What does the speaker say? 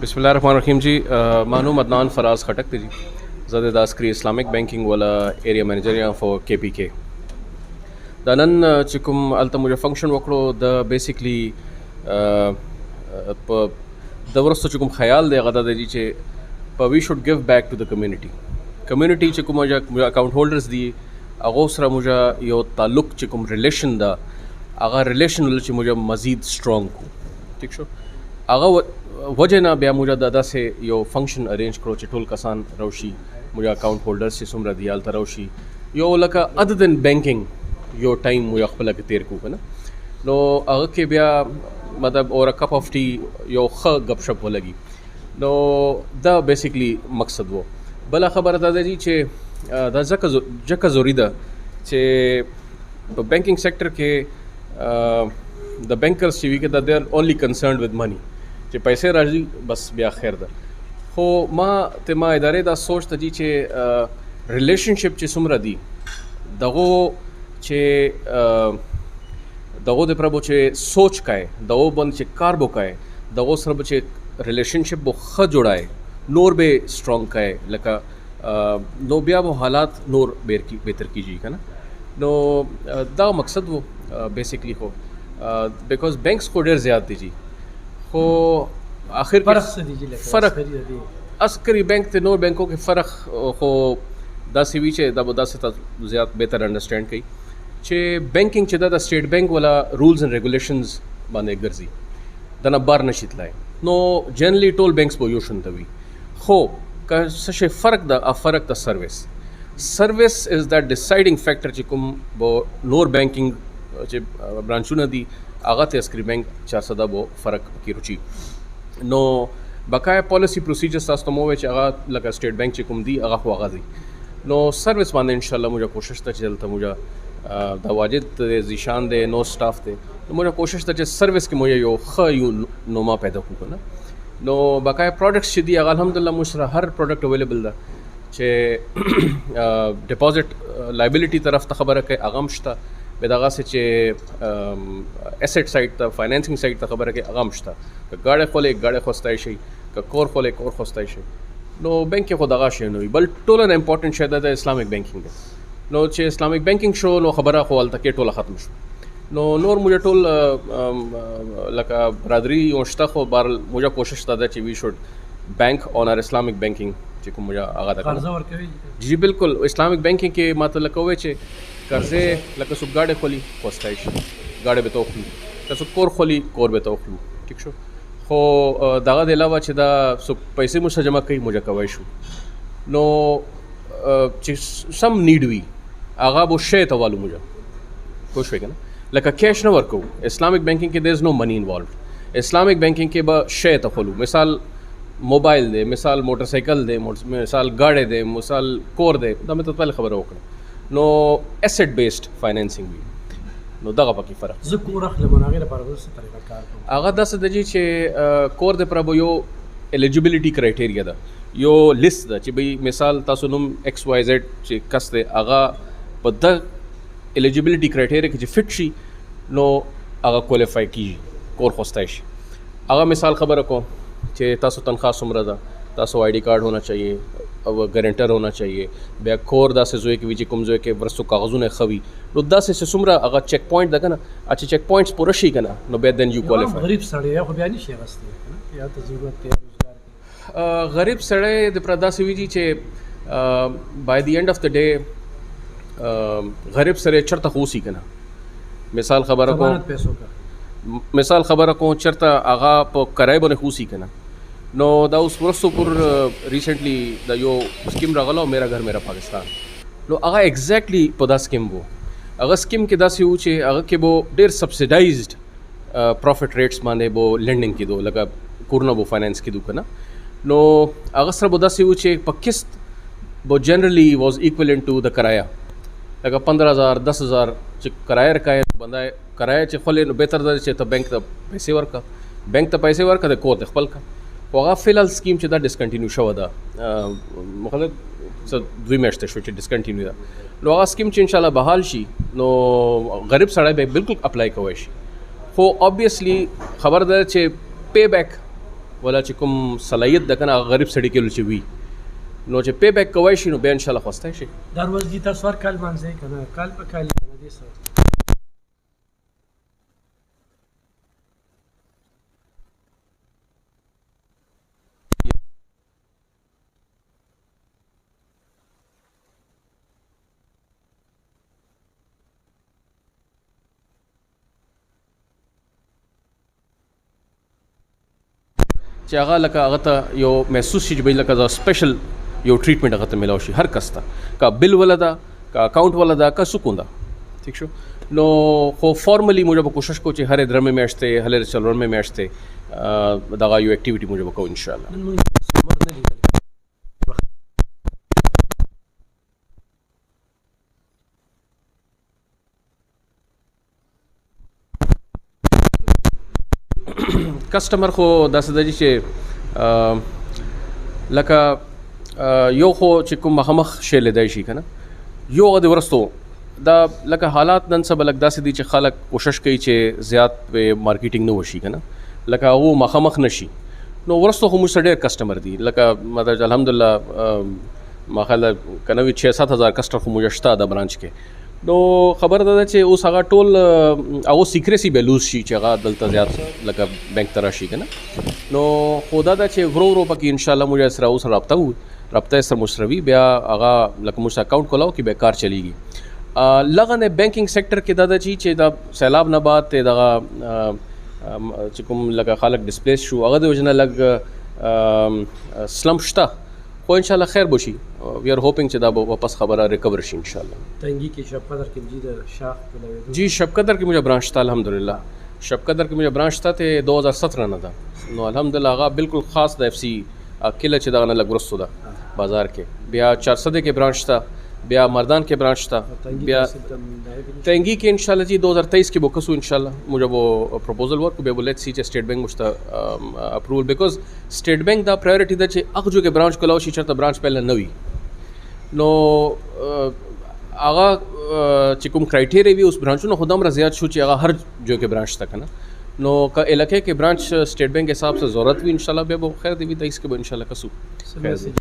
बिस्मिल्लाहिर्रहमानिर्रहीम जी मानूम अदनान फराज खटक थी जी ज़द दास्करी इस्लामिक बैंकिंग वाला एरिया मैनेजर या फॉर KPK दनन चिकुम अलता मुझे फंक्शन वकड़ो द बेसिकली द वरस्तो चिकुम ख्याल दे गदा दे जी चे we should give back to the community चिकुम मुझे अकाउंट होल्डर्स दी अगोसरा मुझे यो ताल्लुक चिकुम रिलेशन दा अगर रिलेशन ची मुझे मज़ीद स्ट्रॉन्ग को ठीक शो अगर वजह ना बिया मुझे दादा से यो फंक्शन अरेंज करो चिटोल कसान रोशी मुझे अकाउंट होल्डर से सुमरा दियाल तरोशी यो लका अदर देन बैंकिंग यो टाइम मुझे खपला के तेर को ना नो अगर के बिया मतलब और कप ऑफ टी यो ख गपशप हो लगी नो द बेसिकली मकसद वो भला खबर दादा जी चे दा जका जोरीदा चे बैंकिंग सेक्टर के द बैंकर्स ची के they are only concerned with money चे पैसे राजी बस बिया खैर दा हो माँ इदारे दा सोच तजी चे रिलेशनशिप चे सुमरा दी दगो चे दगो दे प्रभु चे सोच काए दगो बंद चे कारबो काए दगो सरब चे रिलेशनशिप बो ख जोड़ाए नोर बे स्ट्रॉन्ग काए लका नो बिया वो हालात नोर बेहतर कीजिए का ना नो दा मकसद वो बेसिकली हो बिकॉज बैंक्स को डेर ज़्यादा दीजिए हो आखिर फ़र्क अस्करी बैंक ते नोर बैंकों के फ़र्क हो दस वीचे दस ज़्यादा बेहतर अंडरस्टैंड कई चे बैंकिंग चे दा स्टेट बैंक वाला रूल्स एंड रेगुलेशंस बाने गर्जी दना बार नशित लाए नो जनरली टोल बैंक्स बो योशन तवी हो का सशे फ़र्क the service is that deciding factor चिकुम बो नोर बैंकिंग चे ब्रांचू न दी आगा ते अस्करी बैंक 400 बो फ़र्क की रुचि नो बकाया पॉलिसी प्रोसीजर्स तास्तो मोवे चे आगा लगा स्टेट बैंक चिकुम दी आगा हो आगा दी नो सर्विस माने इंशाल्लाह मुझे कोशिश ता चलता मुझे द वाजिद जीशान दे नो स्टाफ दे तो मुझे कोशिश ता सर्विस के मुझे यो ख यू नोमा पैदा को ना नो बकाया प्रोडक्ट्स दी आगा अल्हम्दुलिल्लाह मुशरा हर प्रोडक्ट अवेलेबल दा चे डिपॉजिट लाइबिलिटी तरफ ता खबर है कि आगमशता बेदागा से चे एसेट साइड था फाइनेंसिंग साइड था खबर है कि आगमशता गाड़े खोले गाड़े खोस्ताई शई का कोर खोले कोर खोस्ताई शई नो बैंक के खुदागा शे नो बल टोलन इंपॉर्टेंट शे दा इस्लामिक बैंकिंग नो चे इस्लामिक बैंकिंग शो नो खबरा खोल तक के टोला ख़त्म शो नो नोर मुझे टोल लका बरादरी ओश्ता खो बार मुझे कोशिश था ची we should bank on our Islamic banking चिको मुझे आगा तक जी बिल्कुल इस्लामिक बैंकिंग के मतलब लकवे चे कर्जे लका सुब गाड़े खोली पोस्टाइश गाड़े बेतो खलू कसु कोर खोली कोर बेतो खलू ठीक शो हो दागा दिलावा चे दा सुब पैसे मुझसे जमा कई मुझे कवाइशू नो सम नीड वी आगा वो शे तवालू मुझे खुश ना लका कैश न वर्क हो इस्लामिक बैंकिंग के there is no money involve Islamic banking के बा शे तखोलू मिसाल मोबाइल दे मिसाल मोटरसाइकिल दे मिसाल गाड़े दे मिसाल कोर दे दमे तो पहले खबर होकर नो एसेट बेस्ड फाइनेंसिंग भी नो दगा पकी फ़र्क ज़कूर अखले मनागेर पर उस तरीका कार आगा दस दजी चे कोर दे प्रभु यो एलिजिबिलिटी क्राइटेरिया दा यो लिस्ट दा चे भाई मिसाल तासुनुम XYZ चे कस्ते आगा बद्दा एलिजिबिलिटी क्राइटेरिया की फिट शी नो आगा क्वालिफाई की कोर खोस्ताइश आगा मिसाल खबर रखो चे तासो तनख्वाह सुमरा दा तासो ID कार्ड होना चाहिए अब गारंटर होना चाहिए ब्या कोर दा से जोए के विजी कुम जोए के वरसो कागजों ने खवी रुद्दा से सुमरा अगर चेक पॉइंट दा ना अच्छे चेक पॉइंट्स पुरशी कना नो बेद देन यू क्वालिफाई गरीब सड़े या बयानी शे गस्ते या तो जरूरत है रोजगार की गरीब सड़े द प्रदा से विजी चे by the end of the day गरीब सड़े चरता खूसी कना मिसाल खबर को पैसों का मिसाल खबर को चरता आगा प कराए बने खूसी कना नो दा उस वरसो पुर रिसेंटली दा यो स्कीम रगलो मेरा घर मेरा पाकिस्तान लो आगा एग्जैक्टली पदा स्कीम वो अगर स्कीम के दासी ऊँचे अगर के वो डेर सब्सिडाइज्ड प्रॉफिट रेट्स माने वो लेंडिंग की दो लगा कुरना वो फाइनेंस की दो कना नो अगर सर वो दासी ऊँचे पक्किस्त वो generally was equal to the कराया लगा 15,000 10,000 कराया रखा बंदा कराया चे खोले बेहतर दर चे तो बैंक पैसे वर्क बैंक तो पैसे वर्क दे कोर खपल का वगा फिलहाल स्कीम चे दा डिस्कंटिन्यू शवदा मतलब सर द्वि मैच ते शो चे डिस्कंटिन्यू दा लोगा स्कीम चे इंशाल्लाह बहाल शी नो गरीब सड़ा बे बिल्कुल अप्लाई कवाइशी हो ऑब्वियसली खबरदार चे पे बैक ولا چې کوم صلاحیت د کنه غریب سړي کې چې وي نو چې پی بیک کوی شي نو بیا ان شاء الله خوسته شي دروازه دي تاسو هر کال باندې کنه کال په کال نه دي سره چې هغه لکه هغه ته یو محسوس شي چې بھئی لکه دا سپیشل یو ټریټمنټ هغه ته ملاو شي هر کس ته کا بل ولدا کا اکاؤنٹ ولدا کا سکون دا ٹھیک شو نو خو فارملی موږ به کوشش کوو چې هر درمه میاشته هر څلورمه میاشته دغه یو اکټیویټي موږ به کوو ان شاء الله نن موږ سمر نه لیدل کسٹمر خو داسې دی چې لکه یو خو چې کوم مخامخ شی لیدای شي که نه یو هغه د ورستو دا لکه حالات نن سبا لږ داسې دي چې خلک کوشش کوي چې زیات پې مارکیټینګ نه وشي که نه لکه هغو مخامخ نه شي نو ورستو خو موږ سره ډېر کسټمر دي لکه مطلب الحمدلله ما خیال که نه وي 6-7 هزار کسټمر خو موږ شته دا برانچ کې نو خبر ده چې اوس هغه ټول هغه سیکریسي به لوز شي چې هغه دلته زیات لکه بینک ته راشي که نه نو خو دا ده چې ورو ورو پکې انشاءالله موږ سره اوس رابطه سره موږ سره وي بیا هغه لکه موږ سره اکاؤنټ کولاو کې بیا کار چلیږي لغه نه بینکینګ سیکټر کې دا ده چې دا سیلاب نه بعد دغه چې کوم لکه خلک ډسپلیس شو هغه د وجه نه لږ سلم شته خو ان شاء الله خیر بشي وی آر ہوپنگ چې دا به واپس خبره ریکور شي ان شاء الله تنگی کې شب قدر کې جی د شاخ په جی شب قدر کې مجھے برانچ تھا الحمدللہ شب قدر کې مجھے برانچ تھا ته 2017 نه دا نو الحمدللہ هغه بالکل خاص د اف سی کله چې دا نه لګ ورسو دا بازار کې بیا 400 کې برانچ تھا بیا مردان کې برانچ تھا بیا تنگی کې ان شاء الله جی 2023 کې بوکسو ان شاء الله مجھے وہ پروپوزل ورک به ولټ سی چې سټیټ بینک مشته اپروول بیکاز سټیټ بینک دا پرایورټی ده چې هغه جو کې برانچ کولاو شي چرته برانچ پهل نه وي نو هغه چې کوم کرایټیریا وي اوس برانچونو خو دومره زیات شو چې هغه هر جو کې برانچ تک نه نو که علاقې کې برانچ سټیټ بینک کے حساب سے ضرورت وي ان شاء الله به خیر دی وي د اس کې به ان شاء الله کسو خیر دی